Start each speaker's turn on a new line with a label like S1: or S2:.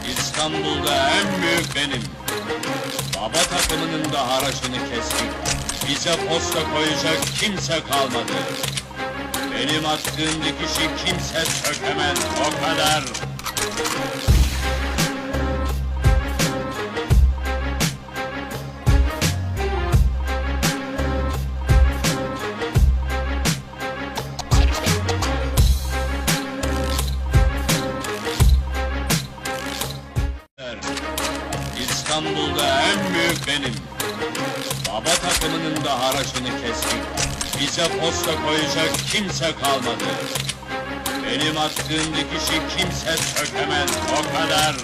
S1: İstanbul'da en büyük benim. Baba takımının da haraçını kestik. Bize posta koyacak kimse kalmadı. Benim attığım dikişi kimse sökemez, o kadar. İstanbul'da en büyük benim. Baba takımının da haraçını kestik. Bize posta koyacak kimse kalmadı. Benim attığım dikişi kimse sökemez, o kadar.